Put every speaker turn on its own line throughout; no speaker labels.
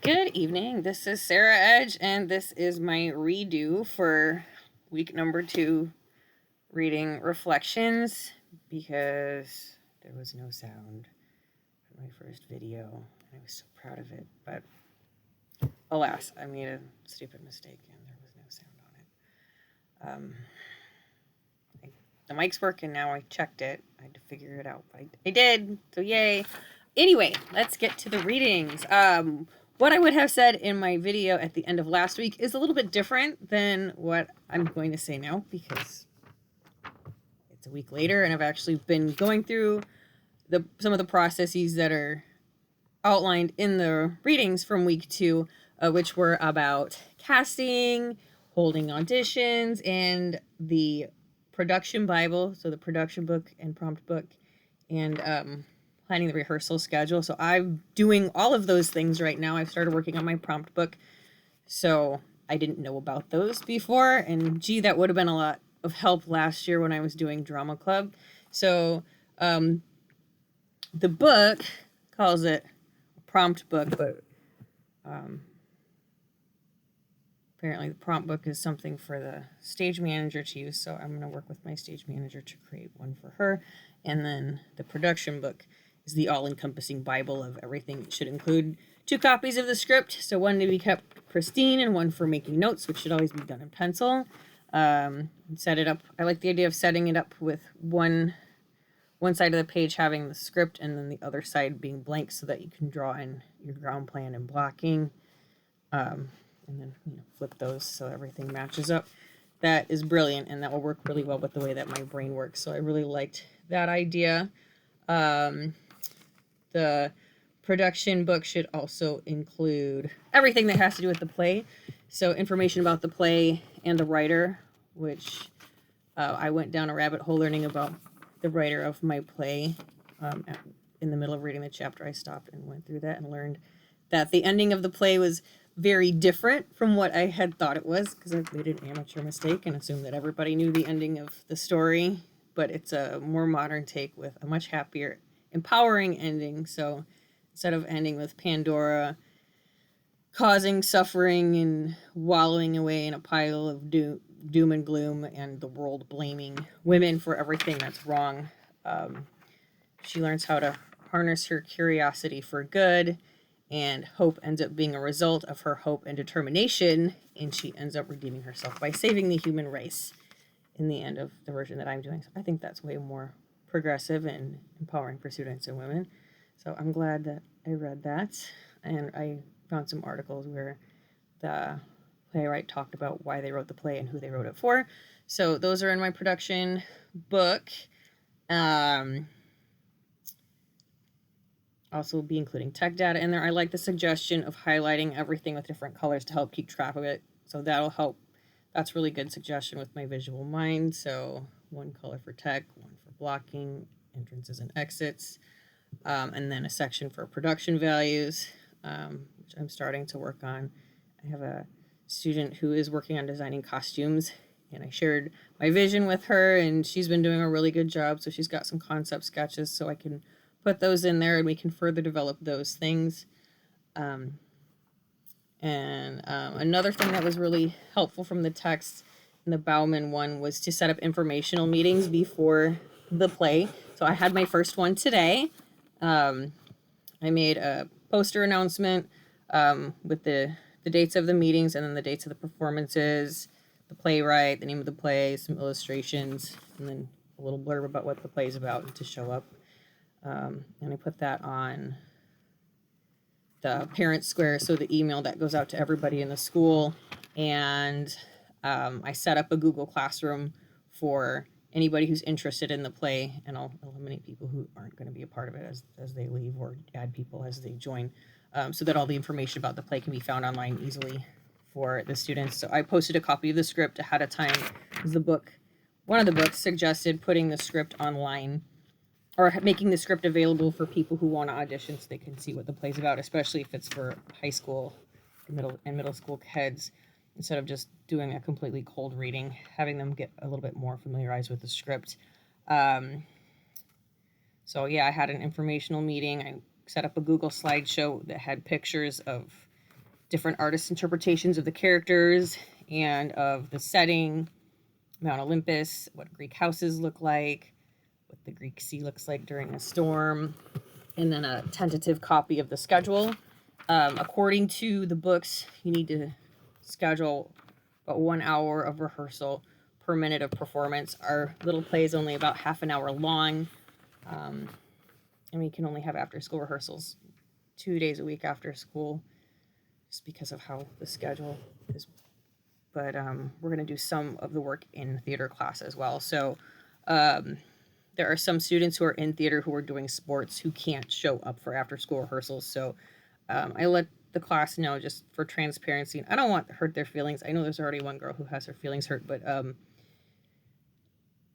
Good evening. This is Sarah Edge, and this is my redo for week number 2 reading reflections because there was no sound for my first video, and I was so proud of it. But alas, I made a stupid mistake, and there was no sound on it. The mic's working now. I checked it. I had to figure it out. I did, so yay. Anyway, let's get to the readings. What I would have said in my video at the end of last week is a little bit different than what I'm going to say now because it's a week later and I've actually been going through some of the processes that are outlined in the readings from week 2, which were about casting, holding auditions, and the production Bible, so the production book and prompt book, and planning the rehearsal schedule. So I'm doing all of those things right now. I've started working on my prompt book. So I didn't know about those before. And gee, that would have been a lot of help last year when I was doing drama club. So the book calls it a prompt book, but apparently the prompt book is something for the stage manager to use. So I'm going to work with my stage manager to create one for her. And then the production book is the all-encompassing Bible of everything. It should include 2 copies of the script, so one to be kept pristine and one for making notes, which should always be done in pencil. Set it up. I like the idea of setting it up with one side of the page having the script and then the other side being blank so that you can draw in your ground plan and blocking. And then flip those so everything matches up. That is brilliant, and that will work really well with the way that my brain works. So I really liked that idea. The production book should also include everything that has to do with the play. So information about the play and the writer, which I went down a rabbit hole learning about the writer of my play. In the middle of reading the chapter, I stopped and went through that and learned that the ending of the play was very different from what I had thought it was, because I made an amateur mistake and assumed that everybody knew the ending of the story, but it's a more modern take with a much happier, empowering ending. So instead of ending with Pandora causing suffering and wallowing away in a pile of doom and gloom and the world blaming women for everything that's wrong, she learns how to harness her curiosity for good, and hope ends up being a result of her hope and determination, and she ends up redeeming herself by saving the human race in the end of the version that I'm doing. So I think that's way more progressive and empowering for students and women. So I'm glad that I read that, and I found some articles where the playwright talked about why they wrote the play and who they wrote it for. So those are in my production book. Also be including tech data in there. I like the suggestion of highlighting everything with different colors to help keep track of it. So that'll help. That's really good suggestion with my visual mind. So one color for tech, one for blocking, entrances and exits, and then a section for production values, which I'm starting to work on. I have a student who is working on designing costumes, and I shared my vision with her, and she's been doing a really good job. So she's got some concept sketches, so I can put those in there and we can further develop those things. Another thing that was really helpful from the text in the Bauman one was to set up informational meetings before the play. So I had my first one today. I made a poster announcement with the dates of the meetings and then the dates of the performances, the playwright, the name of the play, some illustrations, and then a little blurb about what the play is about to show up. And I put that on the parent square, so the email that goes out to everybody in the school. And I set up a Google Classroom for anybody who's interested in the play, and I'll eliminate people who aren't going to be a part of it as they leave, or add people as they join, so that all the information about the play can be found online easily for the students. So I posted a copy of the script ahead of time, because one of the books suggested putting the script online, or making the script available for people who want to audition so they can see what the play's about, especially if it's for high school and middle school kids, instead of just doing a completely cold reading, having them get a little bit more familiarized with the script. So yeah, I had an informational meeting. I set up a Google slideshow that had pictures of different artists' interpretations of the characters and of the setting, Mount Olympus, what Greek houses look like, what the Greek sea looks like during a storm, and then a tentative copy of the schedule. According to the books, you need to schedule about 1 hour of rehearsal per minute of performance. Our little play is only about half an hour long, and we can only have after-school rehearsals 2 days a week after school, just because of how the schedule is. But we're going to do some of the work in theater class as well. So there are some students who are in theater who are doing sports who can't show up for after-school rehearsals. So I let the class know, just for transparency. I don't want to hurt their feelings. I know there's already one girl who has her feelings hurt, but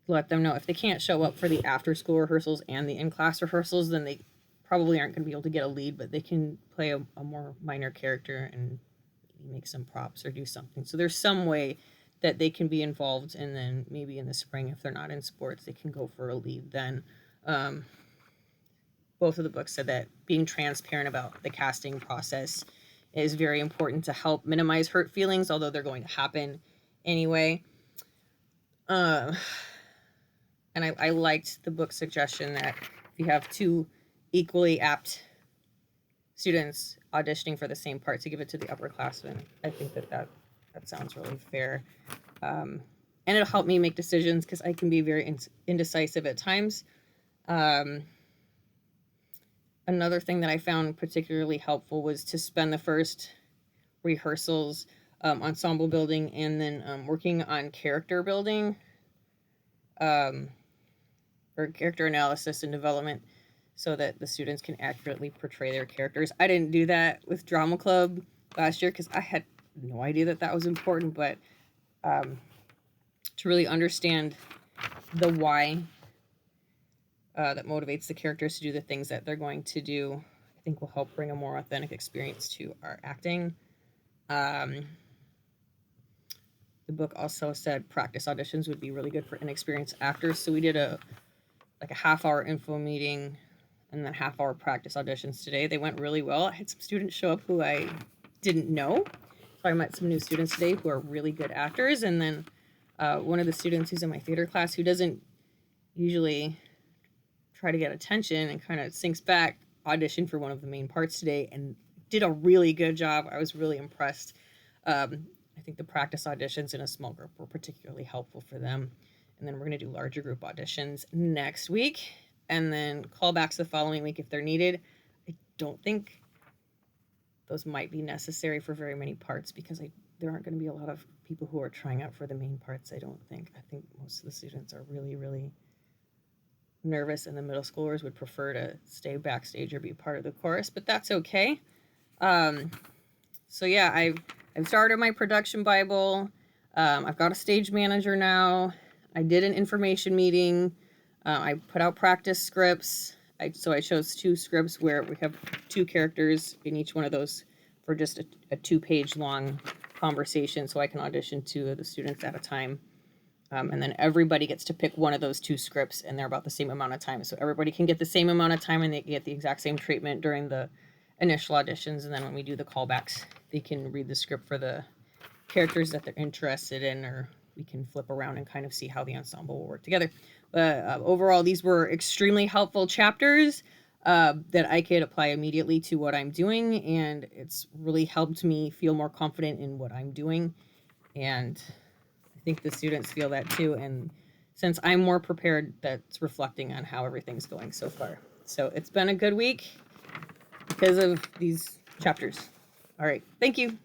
let them know if they can't show up for the after-school rehearsals and the in-class rehearsals, then they probably aren't going to be able to get a lead, but they can play a more minor character and make some props or do something. So there's some way that they can be involved, and then maybe in the spring, if they're not in sports, they can go for a lead then. Both of the books said that being transparent about the casting process is very important to help minimize hurt feelings, although they're going to happen anyway. And I liked the book suggestion that if you have two equally apt students auditioning for the same part, to give it to the upperclassmen. I think that sounds really fair. And it'll help me make decisions, because I can be very indecisive at times. Another thing that I found particularly helpful was to spend the first rehearsals ensemble building, and then working on character building, or character analysis and development, so that the students can accurately portray their characters. I didn't do that with drama club last year because I had no idea that was important, but to really understand the why that motivates the characters to do the things that they're going to do, I think will help bring a more authentic experience to our acting. The book also said practice auditions would be really good for inexperienced actors, so we did a half-hour info meeting and then half-hour practice auditions today. They went really well. I had some students show up who I didn't know, so I met some new students today who are really good actors, and then one of the students who's in my theater class, who doesn't usually try to get attention and kind of sinks back, auditioned for one of the main parts today and did a really good job. I was really impressed. I think the practice auditions in a small group were particularly helpful for them. And then we're going to do larger group auditions next week, and then callbacks the following week if they're needed. I don't think those might be necessary for very many parts, because there aren't going to be a lot of people who are trying out for the main parts, I don't think. I think most of the students are really, really nervous, and the middle schoolers would prefer to stay backstage or be part of the chorus, but that's okay. So yeah, I've started my production Bible. I've got a stage manager now. I did an information meeting. I put out practice scripts. So I chose 2 scripts where we have 2 characters in each one of those for just a 2-page long conversation, so I can audition 2 of the students at a time. And then everybody gets to pick one of those 2 scripts, and they're about the same amount of time. So everybody can get the same amount of time, and they get the exact same treatment during the initial auditions. And then when we do the callbacks, they can read the script for the characters that they're interested in, or we can flip around and kind of see how the ensemble will work together. But overall, these were extremely helpful chapters that I could apply immediately to what I'm doing, and it's really helped me feel more confident in what I'm doing. And I think the students feel that too, and since I'm more prepared, that's reflecting on how everything's going so far. So it's been a good week because of these chapters. All right, thank you.